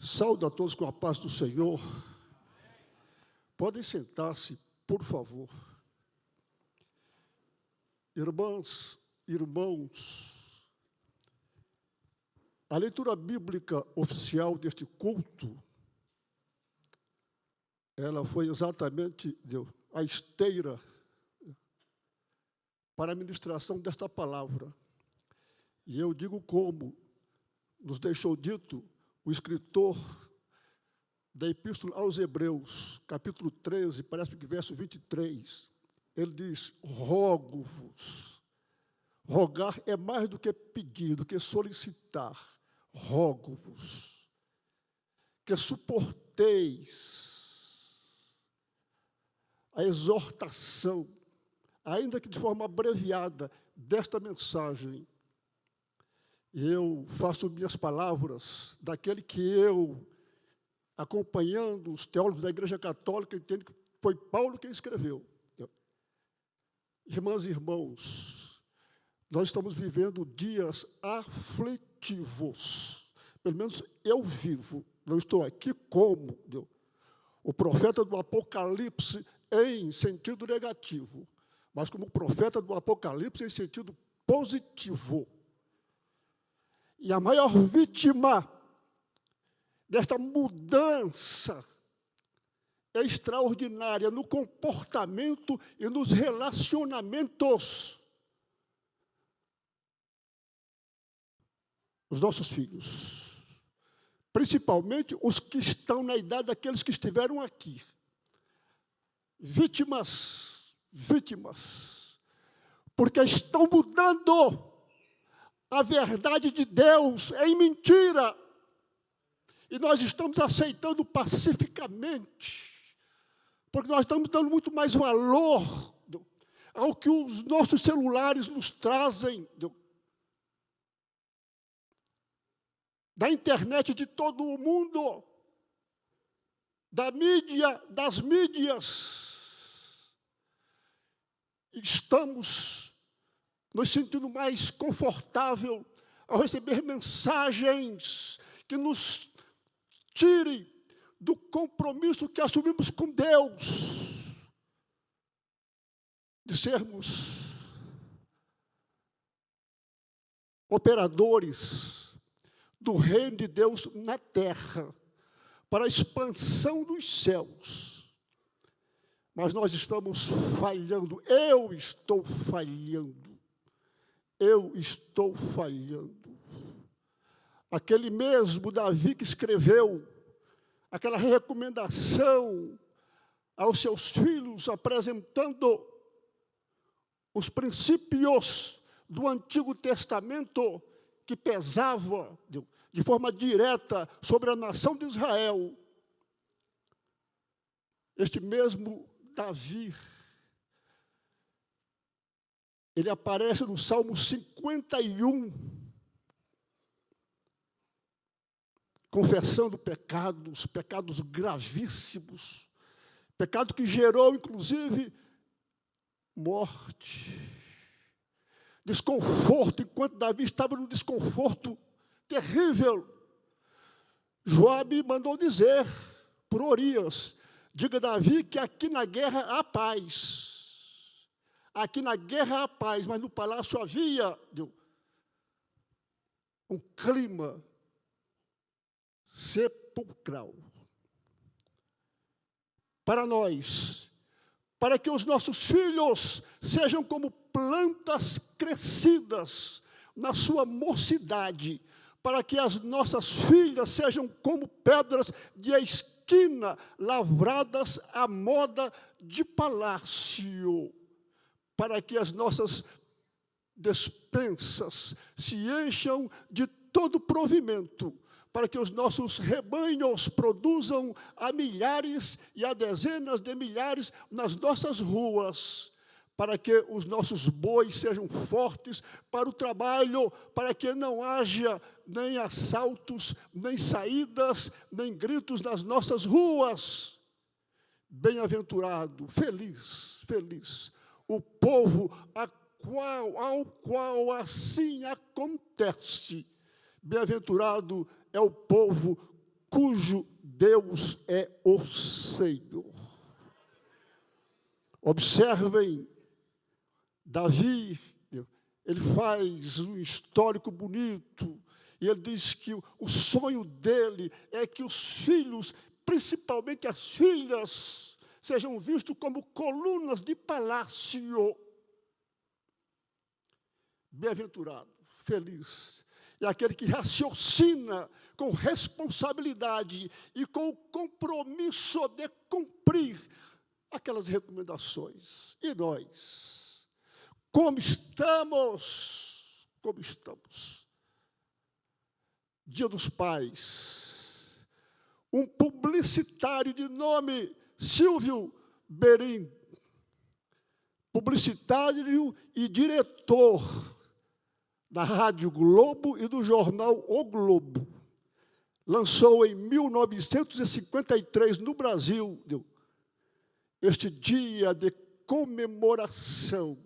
Saúdo a todos com a paz do Senhor. Podem sentar-se, por favor. Irmãs, irmãos, a leitura bíblica oficial deste culto, ela foi exatamente a esteira para a ministração desta palavra. E eu digo como nos deixou dito o escritor da Epístola aos Hebreus, capítulo 13, parece que verso 23, ele diz: rogo-vos. Rogar é mais do que pedir, do que solicitar. Rogo-vos, que suporteis a exortação, ainda que de forma abreviada, desta mensagem. Eu faço minhas palavras daquele que eu, acompanhando os teólogos da Igreja Católica, entendo que foi Paulo quem escreveu. Irmãs e irmãos, nós estamos vivendo dias aflitivos. Pelo menos eu vivo. Não estou aqui como o profeta do Apocalipse em sentido negativo, mas como profeta do Apocalipse em sentido positivo. E a maior vítima desta mudança extraordinária no comportamento e nos relacionamentos, os nossos filhos, principalmente os que estão na idade daqueles que estiveram aqui. Vítimas, porque estão mudando a verdade de Deus em mentira. E nós estamos aceitando pacificamente, porque nós estamos dando muito mais valor ao que os nossos celulares nos trazem, da internet de todo o mundo, da mídia, das mídias. Estamos nos sentindo mais confortável ao receber mensagens que nos tirem do compromisso que assumimos com Deus, de sermos operadores do reino de Deus na terra, para a expansão dos céus. Mas nós estamos falhando, eu estou falhando. Aquele mesmo Davi que escreveu aquela recomendação aos seus filhos, apresentando os princípios do Antigo Testamento que pesava de forma direta sobre a nação de Israel. Este mesmo Davi, ele aparece no Salmo 51, confessando pecados gravíssimos, pecado que gerou, inclusive, morte, desconforto, enquanto Davi estava num desconforto terrível. Joabe mandou dizer por Urias: diga a Davi que aqui na guerra há paz. Aqui na guerra há paz, mas no palácio havia um clima sepulcral. Para nós, para que os nossos filhos sejam como plantas crescidas na sua mocidade, para que as nossas filhas sejam como pedras de esquina, lavradas à moda de palácio, para que as nossas despensas se encham de todo provimento, para que os nossos rebanhos produzam a milhares e a dezenas de milhares nas nossas ruas, para que os nossos bois sejam fortes para o trabalho, para que não haja nem assaltos, nem saídas, nem gritos nas nossas ruas. Bem-aventurado, feliz, o povo ao qual assim acontece. Bem-aventurado é o povo cujo Deus é o Senhor. Observem, Davi, ele faz um histórico bonito, e ele diz que o sonho dele é que os filhos, principalmente as filhas, sejam vistos como colunas de palácio. Bem-aventurado, feliz, é aquele que raciocina com responsabilidade e com o compromisso de cumprir aquelas recomendações. E nós, como estamos? Como estamos? Dia dos Pais. Um publicitário de nome Silvio Berim, publicitário e diretor da Rádio Globo e do jornal O Globo, lançou em 1953 no Brasil este dia de comemoração.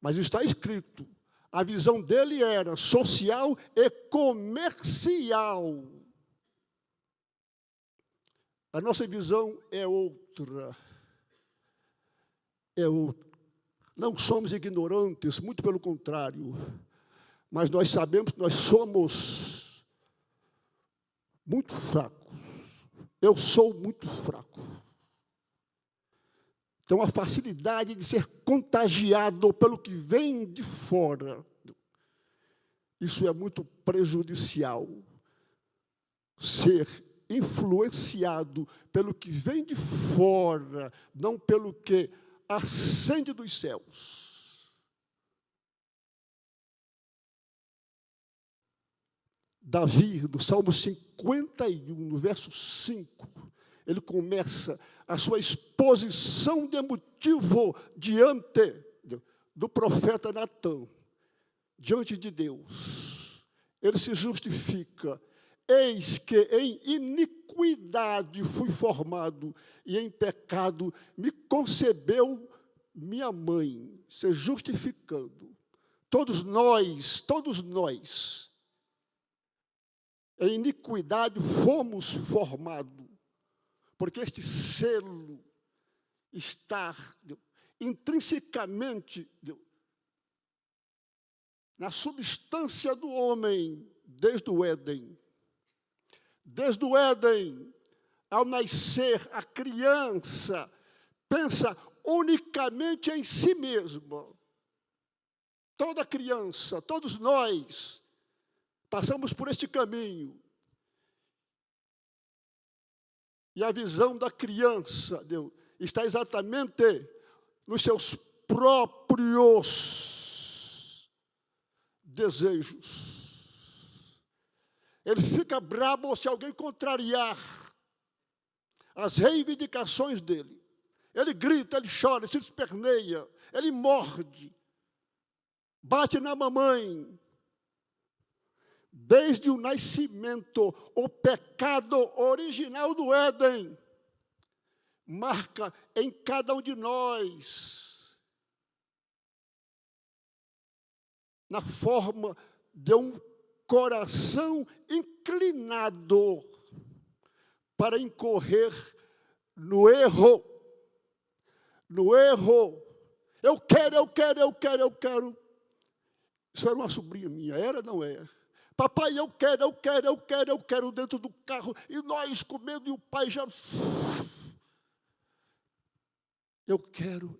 Mas está escrito, a visão dele era social e comercial. A nossa visão é outra. É outra. Não somos ignorantes, muito pelo contrário. Mas nós sabemos que nós somos muito fracos. Eu sou muito fraco. Então, a facilidade de ser contagiado pelo que vem de fora, isso é muito prejudicial. Ser influenciado pelo que vem de fora, não pelo que ascende dos céus. Davi, do Salmo 51, no verso 5, ele começa a sua exposição de motivo diante do profeta Natã, diante de Deus. Ele se justifica. Eis que em iniquidade fui formado, e em pecado me concebeu minha mãe, se justificando. Todos nós, em iniquidade fomos formados, porque este selo está intrinsecamente na substância do homem, desde o Éden. Desde o Éden, ao nascer, a criança pensa unicamente em si mesma. Toda criança, todos nós, passamos por este caminho. E a visão da criança está exatamente nos seus próprios desejos. Ele fica brabo se alguém contrariar as reivindicações dele. Ele grita, ele chora, ele se esperneia, ele morde, bate na mamãe. Desde o nascimento, o pecado original do Éden marca em cada um de nós, na forma de um coração inclinado para incorrer no erro. No erro. Eu quero. Isso era uma sobrinha minha, era ou não era? Papai, eu quero dentro do carro. E nós comendo, e o pai já... Eu quero.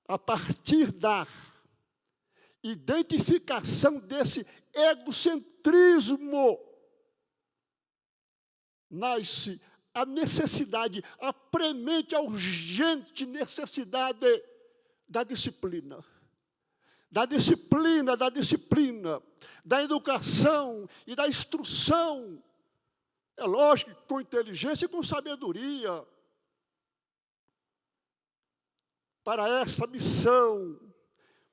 A partir da identificação desse egocentrismo, nasce a necessidade, a premente, a urgente necessidade da disciplina. Da disciplina, da educação e da instrução. É lógico que com inteligência e com sabedoria. Para essa missão,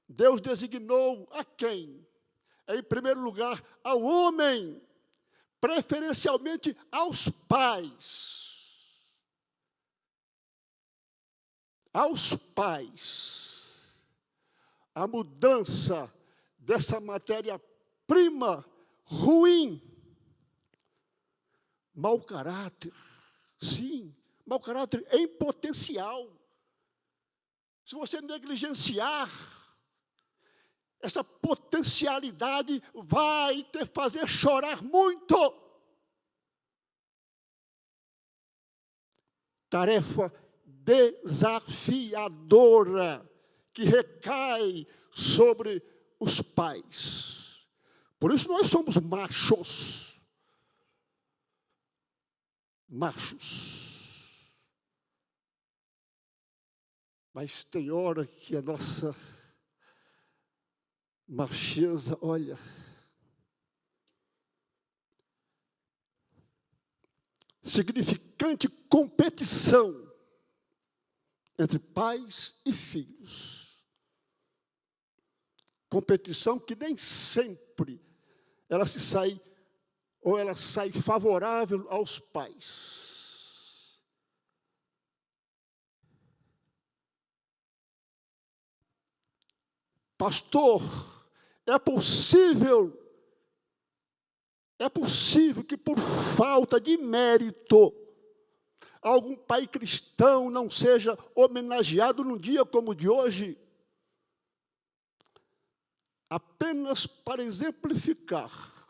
Deus designou a quem? Em primeiro lugar, ao homem, preferencialmente aos pais. Aos pais. A mudança dessa matéria-prima ruim mau caráter. Sim, mau caráter em potencial. Se você negligenciar, essa potencialidade vai te fazer chorar muito. Tarefa desafiadora que recai sobre os pais. Por isso nós somos machos. Mas tem hora que a nossa macheza, olha, significante competição entre pais e filhos. Competição que nem sempre ela sai favorável aos pais. Pastor, é possível que por falta de mérito, algum pai cristão não seja homenageado num dia como o de hoje? Apenas para exemplificar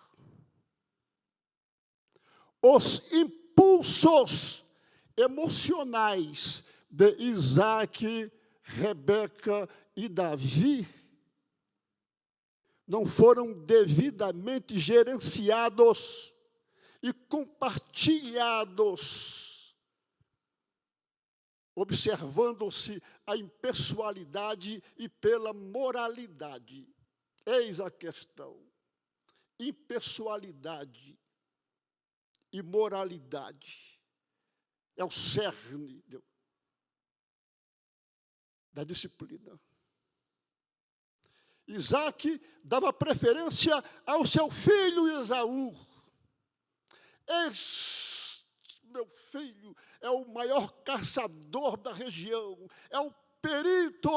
os impulsos emocionais de Isaac, Rebeca e Davi, não foram devidamente gerenciados e compartilhados, observando-se a impessoalidade e pela moralidade. Eis a questão: impessoalidade e moralidade é o cerne da disciplina. Isaac dava preferência ao seu filho Esaú. Este, meu filho, é o maior caçador da região, é o perito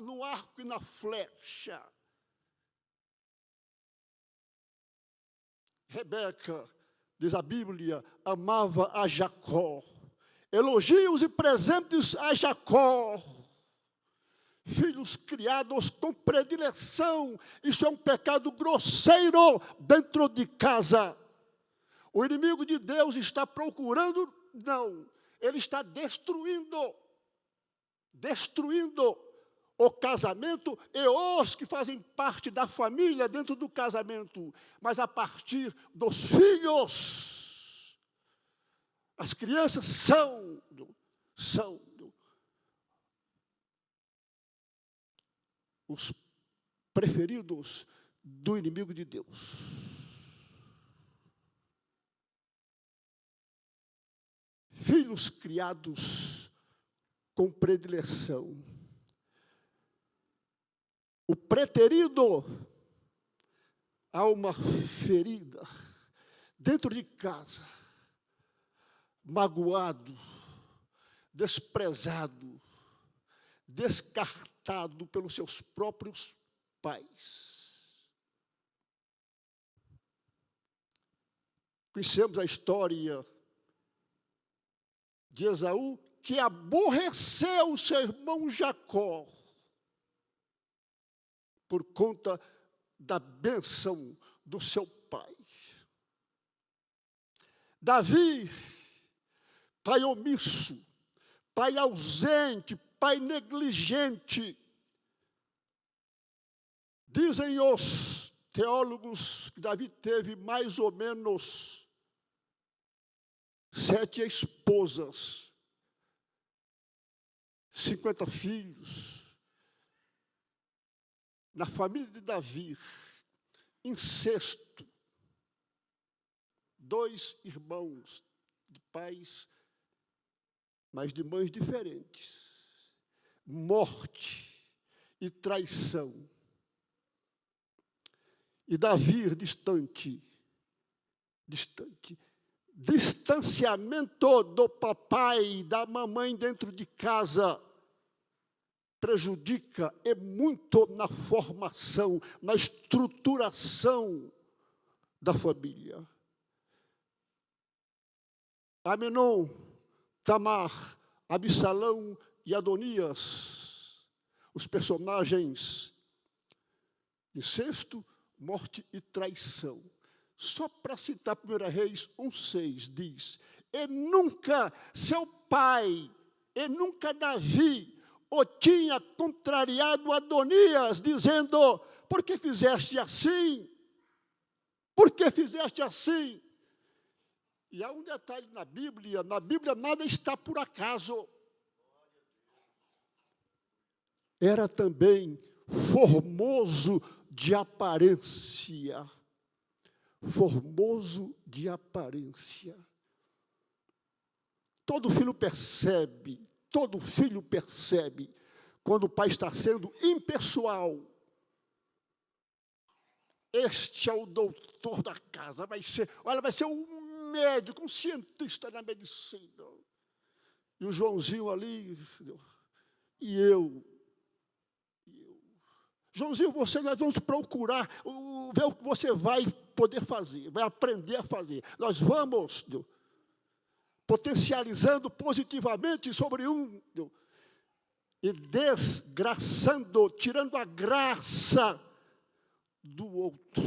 no arco e na flecha. Rebeca, diz a Bíblia, amava a Jacó. Elogios e presentes a Jacó. Filhos criados com predileção, isso é um pecado grosseiro dentro de casa. O inimigo de Deus está procurando? Não, ele está destruindo o casamento e os que fazem parte da família dentro do casamento, mas a partir dos filhos. As crianças são os preferidos do inimigo de Deus. Filhos criados com predileção. O preterido, há uma ferida dentro de casa, magoado, desprezado, descartado pelos seus próprios pais. Conhecemos a história de Esaú, que aborreceu seu irmão Jacó por conta da bênção do seu pai. Davi, pai omisso, pai ausente, pai negligente. Dizem os teólogos que Davi teve mais ou menos 7 esposas, 50 filhos. Na família de Davi, incesto, 2 irmãos de pais, mas de mães diferentes, morte e traição. E Davi distanciamento do papai e da mamãe dentro de casa, prejudica e muito na formação, na estruturação da família. Amenom, Tamar, Absalão e Adonias, os personagens incesto, morte e traição. Só para citar 1 Reis 1,6, diz: e nunca seu pai, e nunca Davi, o tinha contrariado Adonias, dizendo: por que fizeste assim? Por que fizeste assim? E há um detalhe na Bíblia nada está por acaso. Era também formoso de aparência. Formoso de aparência. Todo filho percebe quando o pai está sendo impessoal. Este é o doutor da casa, vai ser um médico, um cientista da medicina. E o Joãozinho ali, e eu. Joãozinho, nós vamos procurar, ver o que você vai poder fazer, vai aprender a fazer. Nós vamos potencializando positivamente sobre um, e desgraçando, tirando a graça do outro,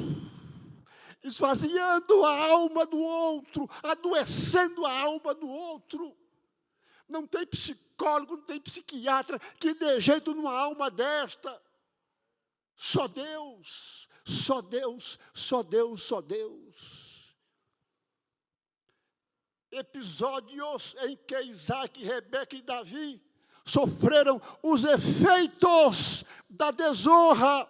esvaziando a alma do outro, adoecendo a alma do outro. Não tem psicólogo, não tem psiquiatra que dê jeito numa alma desta. Só Deus, só Deus, só Deus, só Deus. Episódios em que Isaac, Rebeca e Davi sofreram os efeitos da desonra,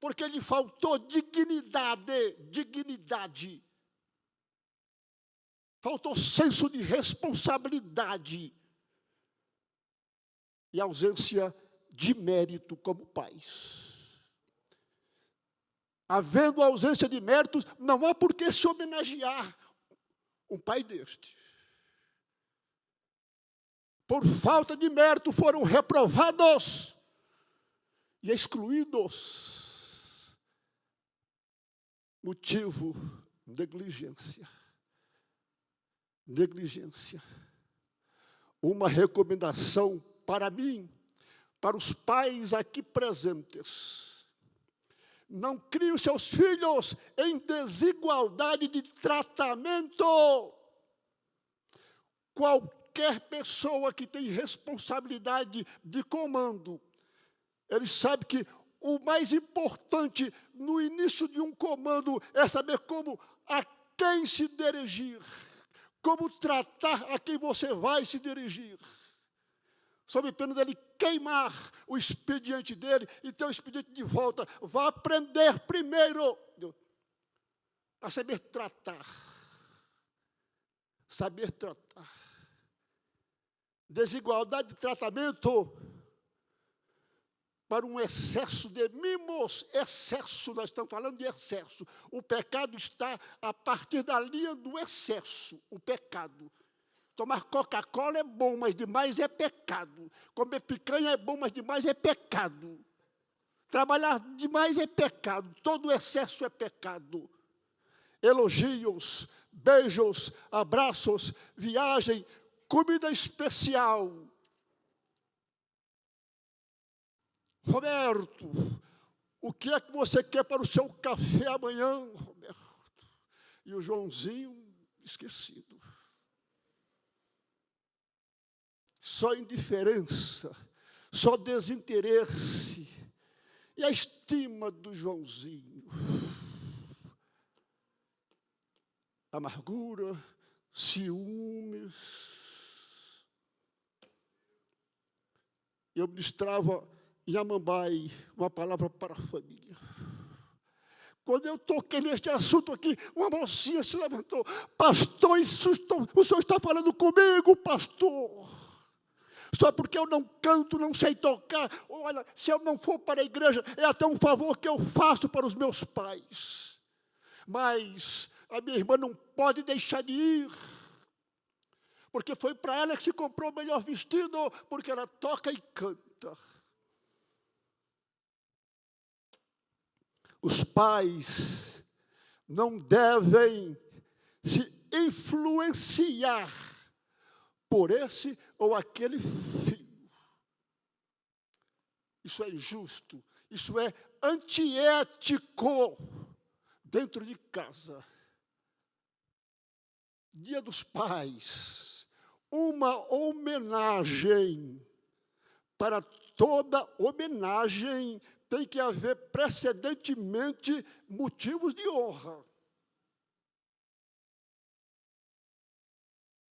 porque lhe faltou dignidade. Faltou senso de responsabilidade e ausência de mérito como pais. Havendo ausência de méritos, não há por que se homenagear um pai deste. Por falta de mérito foram reprovados e excluídos. Motivo: negligência. Negligência. Uma recomendação para mim, para os pais aqui presentes: não criem os seus filhos em desigualdade de tratamento. Qualquer pessoa que tem responsabilidade de comando, ele sabe que o mais importante no início de um comando é saber a quem se dirigir, como tratar a quem você vai se dirigir. Sob pena dele queimar o expediente dele e ter o expediente de volta. Vá aprender primeiro a saber tratar. Saber tratar. Desigualdade de tratamento para um excesso de mimos. Excesso, nós estamos falando de excesso. O pecado está a partir da linha do excesso. O pecado. Tomar Coca-Cola é bom, mas demais é pecado. Comer picanha é bom, mas demais é pecado. Trabalhar demais é pecado. Todo excesso é pecado. Elogios, beijos, abraços, viagem, comida especial. Roberto, o que é que você quer para o seu café amanhã, Roberto? E o Joãozinho, esquecido. Só indiferença, só desinteresse. E a estima do Joãozinho? Amargura, ciúmes. Eu ministrava em Amambai uma palavra para a família. Quando eu toquei neste assunto aqui, uma mocinha se levantou. Pastor, o senhor está falando comigo, pastor? Só porque eu não canto, não sei tocar. Olha, se eu não for para a igreja, é até um favor que eu faço para os meus pais. Mas a minha irmã não pode deixar de ir. Porque foi para ela que se comprou o melhor vestido, porque ela toca e canta. Os pais não devem se influenciar por esse ou aquele filho. Isso é injusto, isso é antiético dentro de casa. Dia dos Pais, uma homenagem. Para toda homenagem tem que haver precedentemente motivos de honra.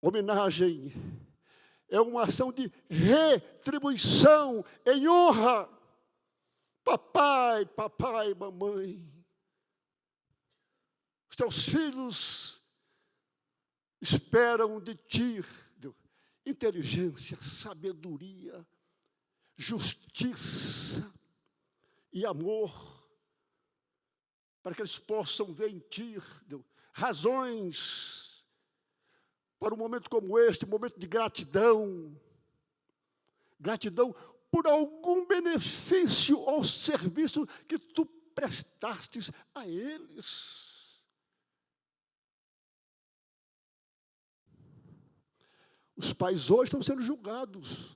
Homenagem é uma ação de retribuição em honra. Papai, mamãe, os teus filhos esperam de ti inteligência, sabedoria, justiça e amor, para que eles possam ver em ti razões para um momento como este, momento de gratidão. Gratidão por algum benefício ou serviço que tu prestastes a eles. Os pais hoje estão sendo julgados.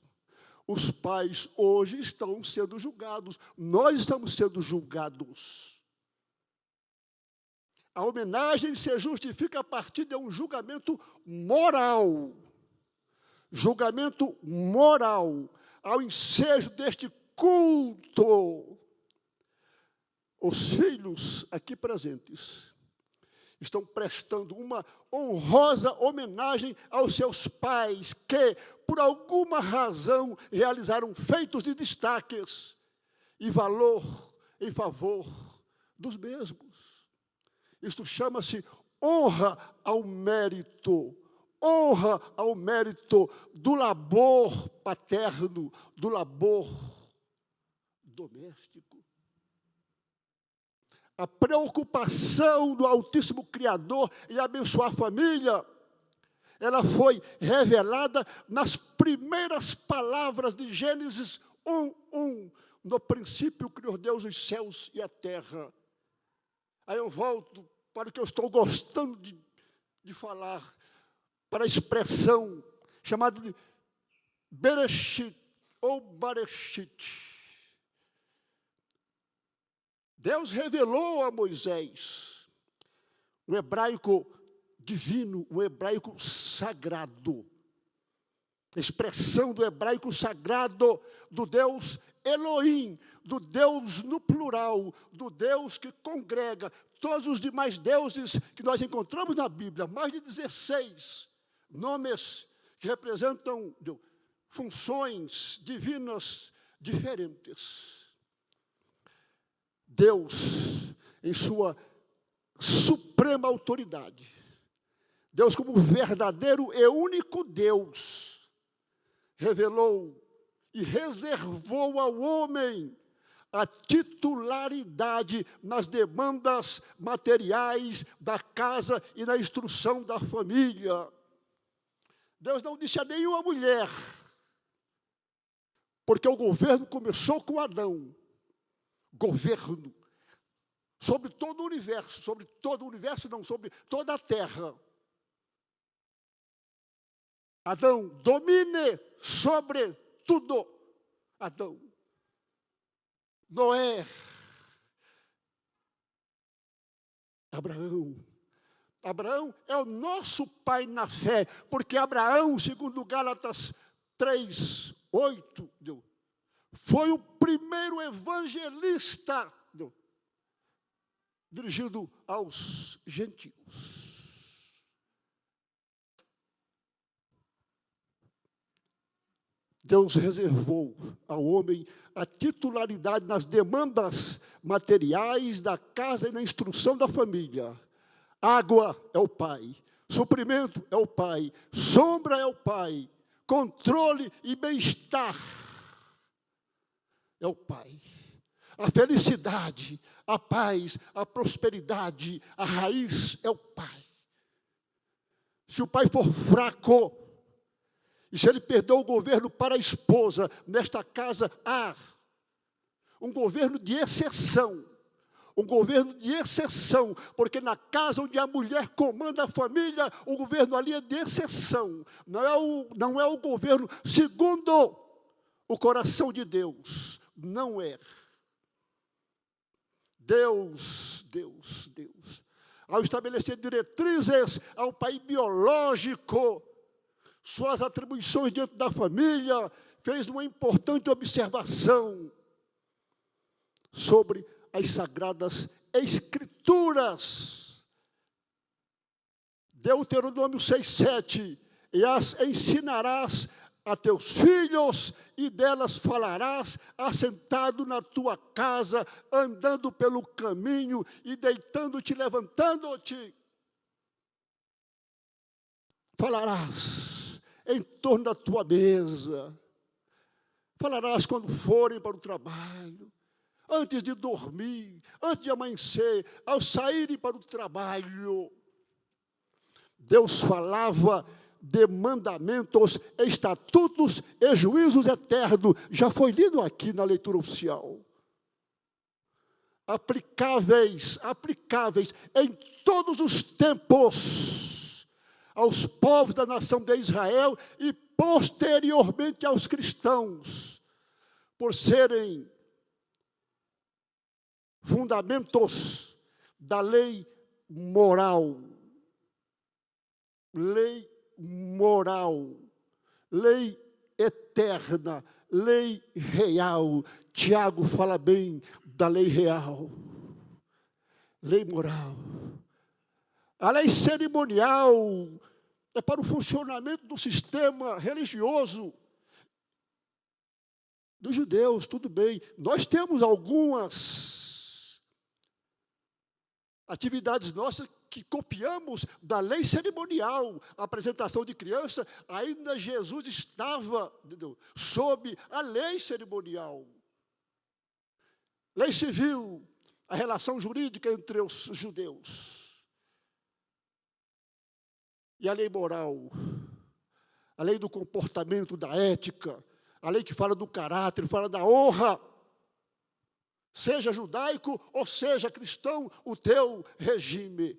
Os pais hoje estão sendo julgados. Nós estamos sendo julgados. A homenagem se justifica a partir de um julgamento moral. Julgamento moral ao ensejo deste culto. Os filhos aqui presentes estão prestando uma honrosa homenagem aos seus pais que, por alguma razão, realizaram feitos de destaques e valor em favor dos mesmos. Isto chama-se honra ao mérito do labor paterno, do labor doméstico. A preocupação do Altíssimo Criador em abençoar a família, ela foi revelada nas primeiras palavras de Gênesis 1:1. No princípio criou Deus os céus e a terra. Aí eu volto para o que eu estou gostando de falar, para a expressão chamada de Bereshit ou Bareshit. Deus revelou a Moisés um hebraico divino, um hebraico sagrado. A expressão do hebraico sagrado, do Deus Elohim, do Deus no plural, do Deus que congrega todos os demais deuses que nós encontramos na Bíblia, mais de 16 nomes que representam funções divinas diferentes. Deus, em sua suprema autoridade, Deus como verdadeiro e único Deus, revelou e reservou ao homem a titularidade nas demandas materiais da casa e na instrução da família. Deus não disse a nenhuma mulher, porque o governo começou com Adão. Governo sobre todo o universo, sobre toda a terra. Adão, domine sobre tudo. Adão. Noé. Abraão. Abraão é o nosso pai na fé, porque Abraão, segundo Gálatas 3:8, foi o primeiro evangelista dirigido aos gentios. Deus reservou ao homem a titularidade nas demandas materiais da casa e na instrução da família. Água é o pai, suprimento é o pai, sombra é o pai, controle e bem-estar é o pai. A felicidade, a paz, a prosperidade, a raiz é o pai. Se o pai for fraco, e se ele perdeu o governo para a esposa, nesta casa há um governo de exceção, um governo de exceção, porque na casa onde a mulher comanda a família, o governo ali é de exceção, não é o governo segundo o coração de Deus, não é. Deus, ao estabelecer diretrizes ao pai biológico, suas atribuições dentro da família, fez uma importante observação sobre as Sagradas Escrituras. Deuteronômio 6:7, e as ensinarás a teus filhos, e delas falarás, assentado na tua casa, andando pelo caminho, e deitando-te, levantando-te. Falarás em torno da tua mesa, falarás quando forem para o trabalho, antes de dormir, antes de amanhecer, ao saírem para o trabalho. Deus falava de mandamentos, estatutos e juízos eternos. Já foi lido aqui na leitura oficial. Aplicáveis em todos os tempos, aos povos da nação de Israel e posteriormente aos cristãos, por serem fundamentos da lei moral. Lei moral, lei eterna, lei real. Tiago fala bem da lei real, lei moral. A lei cerimonial é para o funcionamento do sistema religioso dos judeus, tudo bem. Nós temos algumas atividades nossas que copiamos da lei cerimonial. A apresentação de criança, ainda Jesus estava sob a lei cerimonial. Lei civil, a relação jurídica entre os judeus. E a lei moral, a lei do comportamento, da ética, a lei que fala do caráter, fala da honra. Seja judaico ou seja cristão, o teu regime.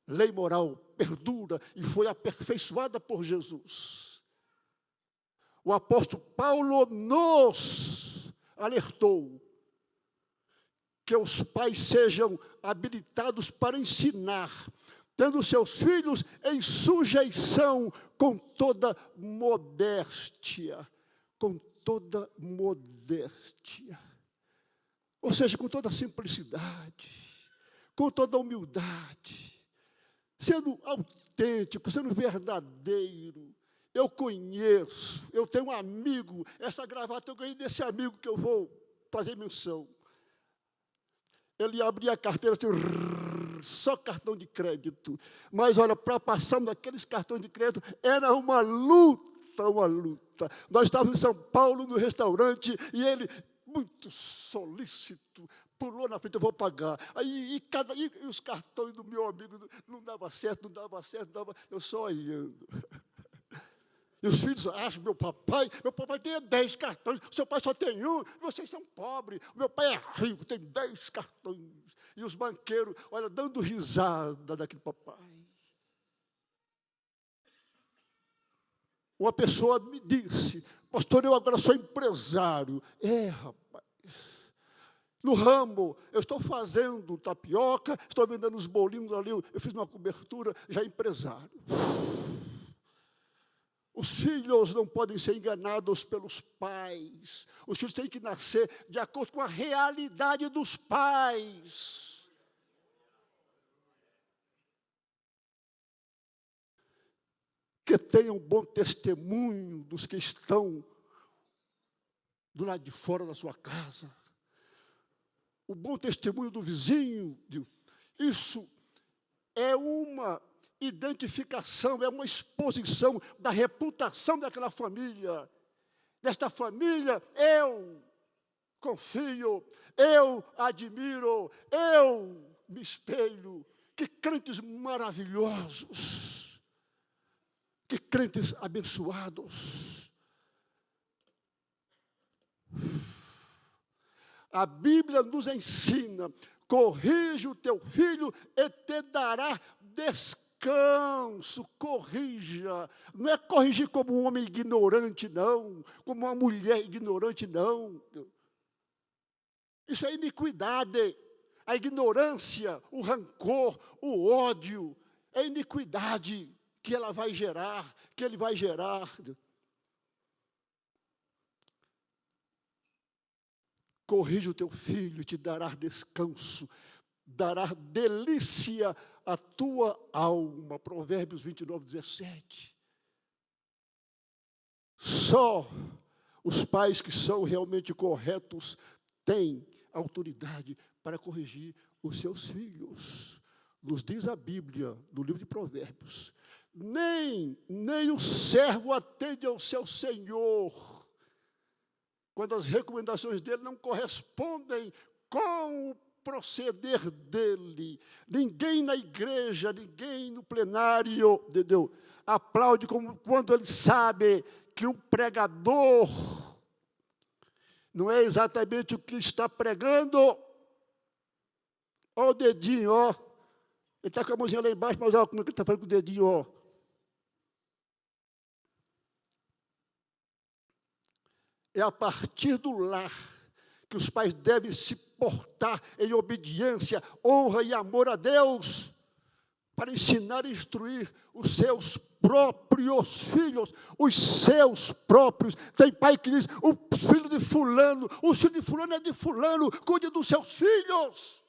Lei moral perdura e foi aperfeiçoada por Jesus. O apóstolo Paulo nos alertou que os pais sejam habilitados para ensinar, tendo seus filhos em sujeição com toda modéstia. Com toda modéstia. Ou seja, com toda simplicidade, com toda humildade, sendo autêntico, sendo verdadeiro. Eu conheço, eu tenho um amigo, essa gravata eu ganhei desse amigo que eu vou fazer menção. Ele abria a carteira assim, só cartão de crédito. Mas olha, para passar naqueles cartões de crédito, era uma luta, uma luta. Nós estávamos em São Paulo, no restaurante, e ele, muito solícito, pulou na frente, eu vou pagar. Aí, e os cartões do meu amigo não dava certo, eu só olhando. E os filhos acham, meu papai tem 10 cartões, seu pai só tem um, vocês são pobres, meu pai é rico, tem 10 cartões. E os banqueiros, olha, dando risada daquele papai. Uma pessoa me disse, pastor, eu agora sou empresário. Rapaz, no ramo, eu estou fazendo tapioca, estou vendendo os bolinhos ali, eu fiz uma cobertura, já empresário. Os filhos não podem ser enganados pelos pais. Os filhos têm que nascer de acordo com a realidade dos pais. Que tenham bom testemunho dos que estão do lado de fora da sua casa. O bom testemunho do vizinho. Isso é uma identificação, é uma exposição da reputação daquela família. Desta família, eu confio, eu admiro, eu me espelho. Que crentes maravilhosos, que crentes abençoados. A Bíblia nos ensina corrige o teu filho e te dará descanso. Corrija. Não é corrigir como um homem ignorante, não. Como uma mulher ignorante, não. Isso é iniquidade. A ignorância, o rancor, o ódio, é iniquidade que ela vai gerar, que ele vai gerar. Corrige o teu filho e te dará descanso, dará delícia à tua alma. Provérbios 29, 17. Só os pais que são realmente corretos têm autoridade para corrigir os seus filhos. Nos diz a Bíblia, no livro de Provérbios. Nem o servo atende ao seu senhor quando as recomendações dele não correspondem com o proceder dele. Ninguém na igreja, ninguém no plenário, entendeu? Aplaude como quando ele sabe que o pregador não é exatamente o que está pregando. Olha o dedinho, ó. Ele está com a mãozinha lá embaixo, mas olha como ele está fazendo com o dedinho, ó. É a partir do lar que os pais devem se portar em obediência, honra e amor a Deus, para ensinar e instruir os seus próprios filhos, os seus próprios. Tem pai que diz, o filho de fulano é de fulano, cuide dos seus filhos.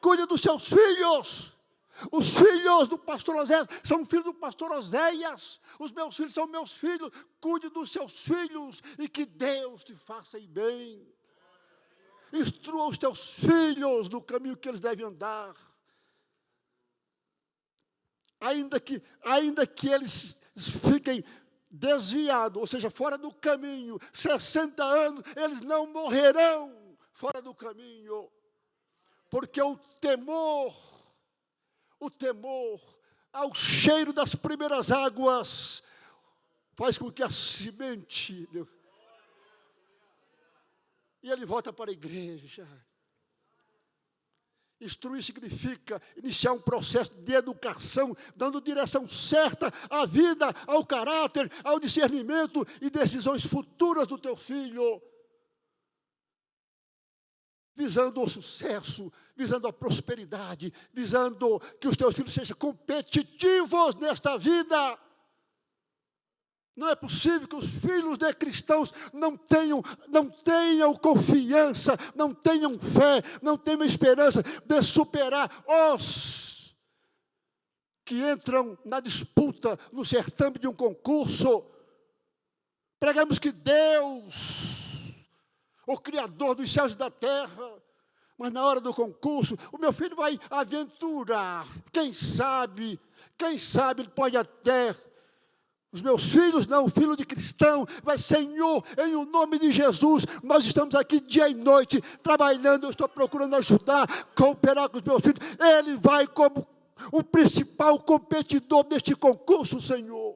Cuide dos seus filhos. Os filhos do pastor Oséias são filhos do pastor Oséias. Os meus filhos são meus filhos. Cuide dos seus filhos e que Deus te faça em bem. Instrua os teus filhos no caminho que eles devem andar. Ainda que eles fiquem desviados, ou seja, fora do caminho, 60 anos, eles não morrerão fora do caminho. Porque o temor ao cheiro das primeiras águas faz com que a semente, e ele volta para a igreja. Instruir significa iniciar um processo de educação, dando direção certa à vida, ao caráter, ao discernimento e decisões futuras do teu filho, visando o sucesso, visando a prosperidade, visando que os teus filhos sejam competitivos nesta vida. Não é possível que os filhos de cristãos não tenham confiança, não tenham fé, não tenham esperança de superar os que entram na disputa, no certame de um concurso. Pregamos que Deus, o Criador dos céus e da terra, mas na hora do concurso, o meu filho vai aventurar. Quem sabe ele pode até. Os meus filhos não, o filho de cristão, mas Senhor, em o nome de Jesus, nós estamos aqui dia e noite, trabalhando, eu estou procurando ajudar, cooperar com os meus filhos. Ele vai como o principal competidor deste concurso, Senhor.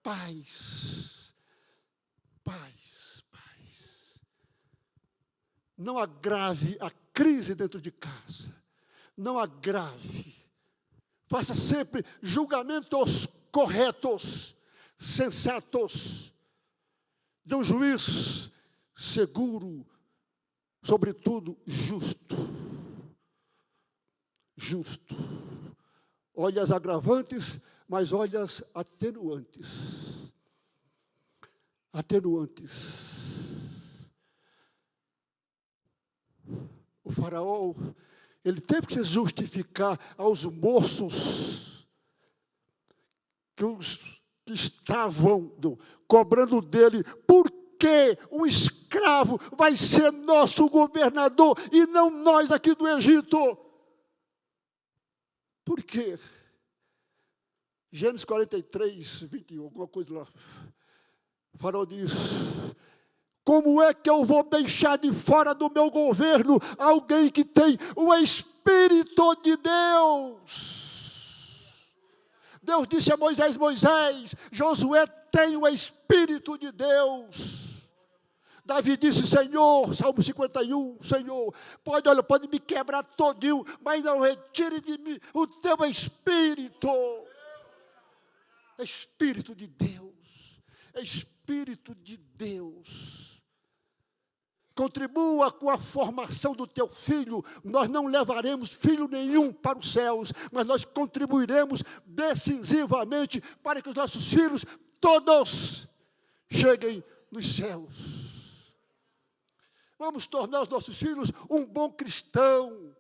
Paz. Não agrave a crise dentro de casa. Não agrave. Faça sempre julgamentos corretos, sensatos, de um juiz seguro, sobretudo justo. Justo. Olha as agravantes, mas olha as atenuantes. Atenuantes. O faraó, ele teve que se justificar aos moços que estavam cobrando dele. Por que um escravo vai ser nosso governador e não nós aqui do Egito? Por quê? Gênesis 43, 21, alguma coisa lá. O faraó diz: como é que eu vou deixar de fora do meu governo alguém que tem o Espírito de Deus? Deus disse a Moisés, Josué tem o Espírito de Deus. Davi disse, Senhor, Salmo 51, Senhor, pode me quebrar todinho, mas não retire de mim o teu Espírito. Espírito de Deus, Espírito de Deus. Contribua com a formação do teu filho. Nós não levaremos filho nenhum para os céus, mas nós contribuiremos decisivamente para que os nossos filhos todos cheguem nos céus. Vamos tornar os nossos filhos um bom cristão,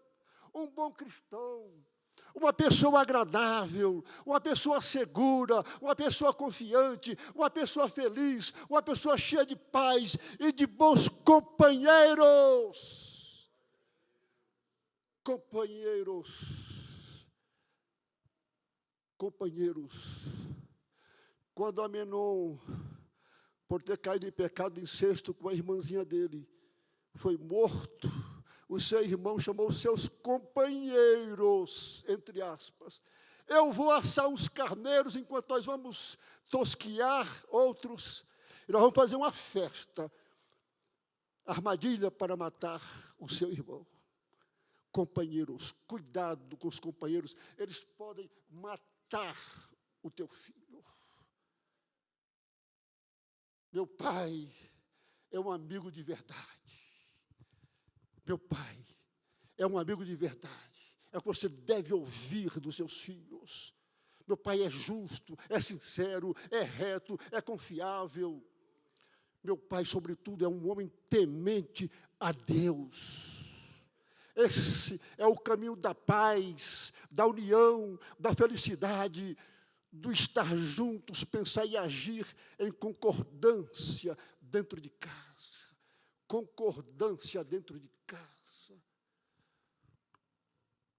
uma pessoa agradável, uma pessoa segura, uma pessoa confiante, uma pessoa feliz, uma pessoa cheia de paz e de bons companheiros. Companheiros. Quando Amenon, por ter caído em pecado incesto com a irmãzinha dele, foi morto, o seu irmão chamou seus companheiros, entre aspas. Eu vou assar uns carneiros enquanto nós vamos tosquiar outros, e nós vamos fazer uma festa, armadilha para matar o seu irmão. Companheiros, cuidado com os companheiros, eles podem matar o teu filho. Meu pai é um amigo de verdade. Meu pai é um amigo de verdade. É o que você deve ouvir dos seus filhos. Meu pai é justo, é sincero, é reto, é confiável. Meu pai, sobretudo, é um homem temente a Deus. Esse é o caminho da paz, da união, da felicidade, do estar juntos, pensar e agir em concordância dentro de casa. Concordância dentro de casa.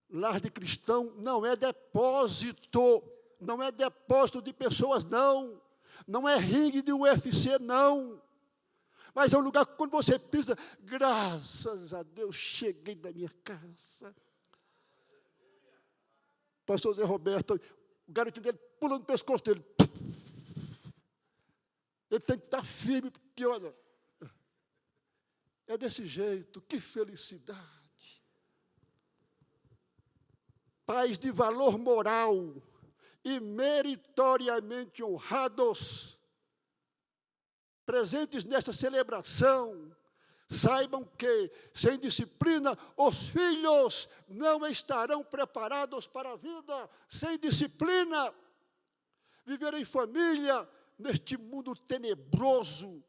Lar de cristão não é depósito de pessoas, não. Não é ringue de UFC, não. Mas é um lugar que quando você pisa, graças a Deus, cheguei da minha casa. Pastor Zé Roberto, o garotinho dele pula no pescoço dele. Ele tem que estar firme, porque olha, é desse jeito, que felicidade. Pais de valor moral e meritoriamente honrados, presentes nesta celebração, saibam que, sem disciplina, os filhos não estarão preparados para a vida. Sem disciplina, viver em família, neste mundo tenebroso.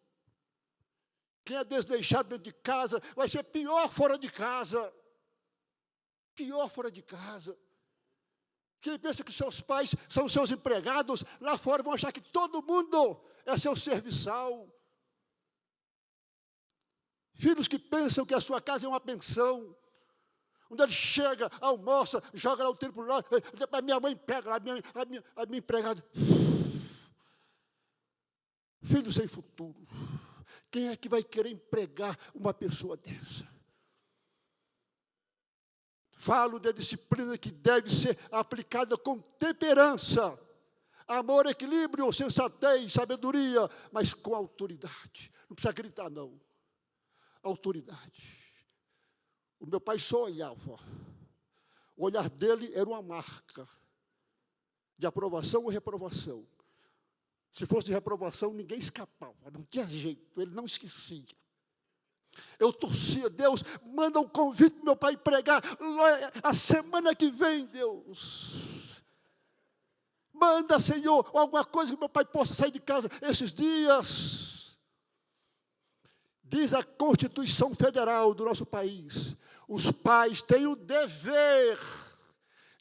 Quem é desleixado dentro de casa, vai ser pior fora de casa. Pior fora de casa. Quem pensa que seus pais são seus empregados, lá fora vão achar que todo mundo é seu serviçal. Filhos que pensam que a sua casa é uma pensão, onde ele chega, almoça, joga lá o tempo lá, a minha mãe pega, a minha empregada. Filho sem futuro. Quem é que vai querer empregar uma pessoa dessa? Falo da disciplina que deve ser aplicada com temperança, amor, equilíbrio, sensatez, sabedoria, mas com autoridade. Não precisa gritar, não. Autoridade. O meu pai só olhava. O olhar dele era uma marca de aprovação ou reprovação. Se fosse de reprovação, ninguém escapava, não tinha jeito, ele não esquecia. Eu torcia, Deus, manda um convite para meu pai pregar a semana que vem, Deus. Manda, Senhor, alguma coisa que meu pai possa sair de casa esses dias. Diz a Constituição Federal do nosso país, os pais têm o dever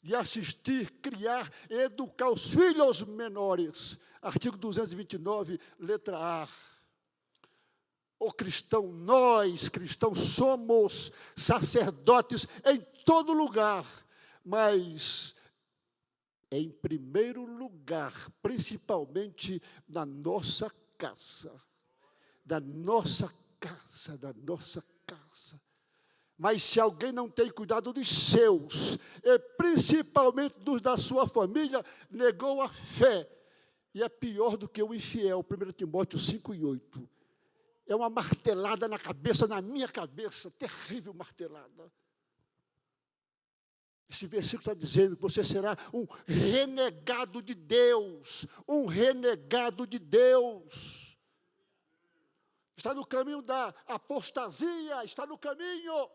de assistir, criar e educar os filhos menores. Artigo 229, letra A. O cristão, nós cristãos somos sacerdotes em todo lugar, mas em primeiro lugar, principalmente na nossa casa, da nossa casa. Mas se alguém não tem cuidado dos seus, e principalmente dos da sua família, negou a fé, e é pior do que o infiel, 1 Timóteo 5:8. é uma martelada na cabeça, na minha cabeça, terrível martelada. Esse versículo está dizendo que você será um renegado de Deus, um renegado de Deus. Está no caminho da apostasia, está no caminho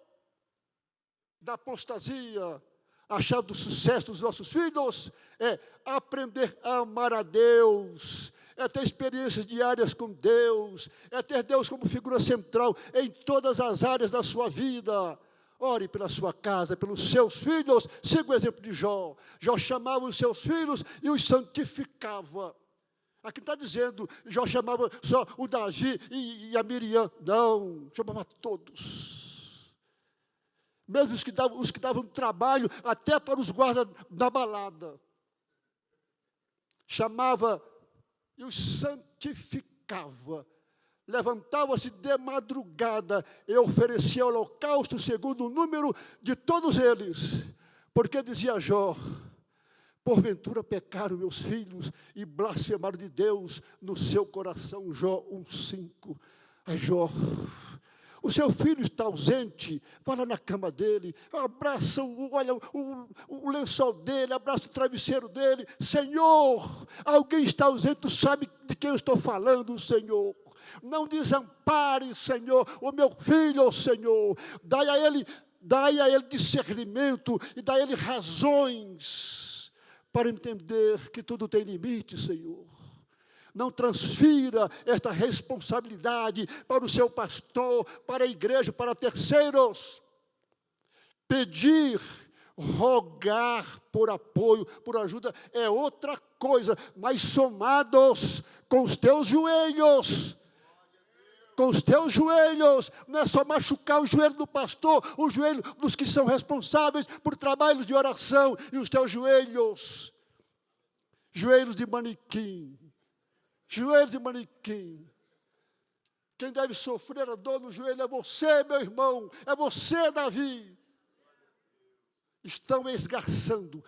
da apostasia. A chave do sucesso dos nossos filhos é aprender a amar a Deus, é ter experiências diárias com Deus, é ter Deus como figura central em todas as áreas da sua vida. Ore pela sua casa, pelos seus filhos, siga o exemplo de Jó. Jó chamava os seus filhos e os santificava. Aqui está dizendo, Jó chamava só o Davi e a Miriam. Não, chamava todos. Mesmo os que davam trabalho até para os guardas da balada. Chamava e os santificava. Levantava-se de madrugada e oferecia holocausto segundo o número de todos eles. Porque dizia Jó, porventura pecaram meus filhos e blasfemaram de Deus no seu coração. Jó 1,5. Jó, o seu filho está ausente, vai lá na cama dele, abraça, olha o lençol dele, abraça o travesseiro dele. Senhor, alguém está ausente, tu sabe de quem eu estou falando, Senhor. Não desampare, Senhor, o meu filho, Senhor. Dai a ele discernimento e dai a ele razões para entender que tudo tem limite, Senhor. Não transfira esta responsabilidade para o seu pastor, para a igreja, para terceiros. Pedir, rogar por apoio, por ajuda, é outra coisa, mas somados com os teus joelhos. Com os teus joelhos, não é só machucar o joelho do pastor, o joelho dos que são responsáveis por trabalhos de oração, e os teus joelhos de manequim. Joelhos de manequim. Quem deve sofrer a dor no joelho é você, meu irmão, é você, Davi. Estão esgarçando,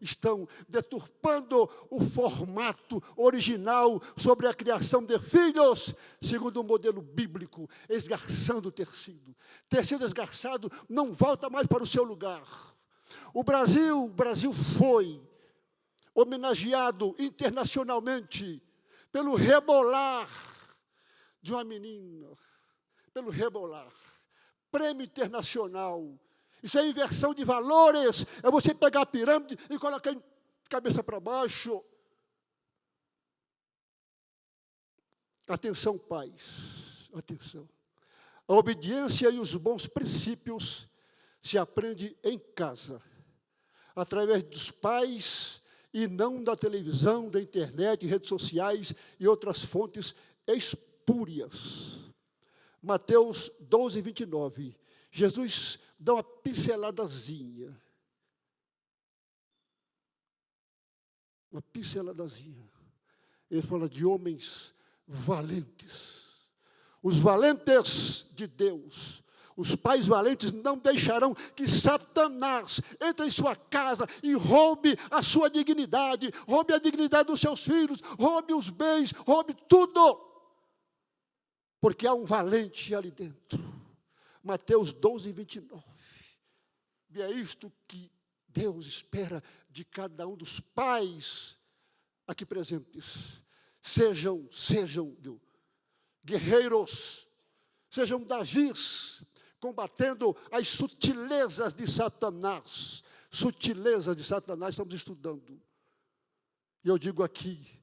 estão deturpando o formato original sobre a criação de filhos, segundo o modelo bíblico, esgarçando o tecido. Tecido esgarçado não volta mais para o seu lugar. O Brasil foi homenageado internacionalmente pelo rebolar de uma menina, pelo rebolar, prêmio internacional. Isso é inversão de valores, é você pegar a pirâmide e colocar de cabeça para baixo. Atenção, pais, atenção. A obediência e os bons princípios se aprende em casa, através dos pais e não da televisão, da internet, redes sociais e outras fontes espúrias. Mateus 12, 29. Jesus dá uma pinceladazinha. Uma pinceladazinha. Ele fala de homens valentes. Os valentes de Deus. Os pais valentes não deixarão que Satanás entre em sua casa e roube a sua dignidade, roube a dignidade dos seus filhos, roube os bens, roube tudo. Porque há um valente ali dentro. Mateus 12, 29. E é isto que Deus espera de cada um dos pais aqui presentes. Sejam guerreiros, sejam Davis, combatendo as sutilezas de Satanás. Sutilezas de Satanás, estamos estudando. E eu digo aqui,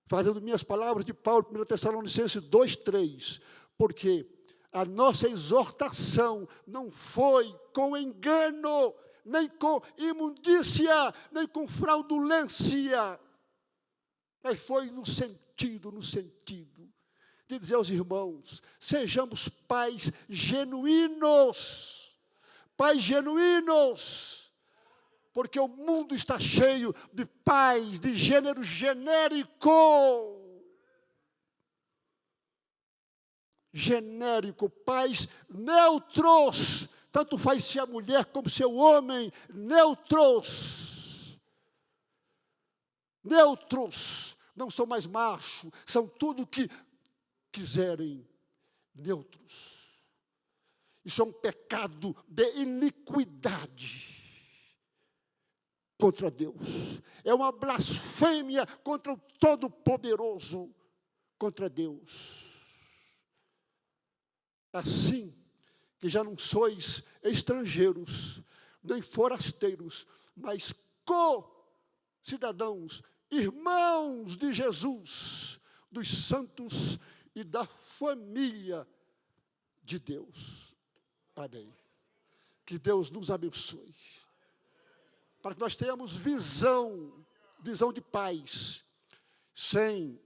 fazendo minhas palavras de Paulo, 1 Tessalonicenses 2:3, porque a nossa exortação não foi com engano, nem com imundícia, nem com fraudulência, mas foi no sentido de dizer aos irmãos, sejamos pais genuínos, porque o mundo está cheio de pais de gênero genérico, pais neutros, tanto faz se a mulher como se é o homem, neutros, não são mais macho, são tudo que quiserem neutros. Isso é um pecado de iniquidade contra Deus. É uma blasfêmia contra o Todo-Poderoso, contra Deus. Assim que já não sois estrangeiros, nem forasteiros, mas co-cidadãos, irmãos de Jesus, dos santos e da família de Deus. Amém. Que Deus nos abençoe. Para que nós tenhamos visão de paz, sem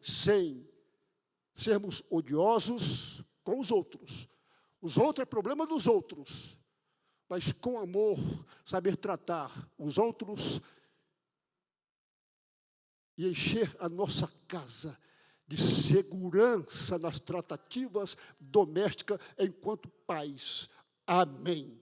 sermos odiosos com os outros. Os outros é problema dos outros, mas com amor, saber tratar os outros e encher a nossa casa de segurança nas tratativas domésticas enquanto pais. Amém.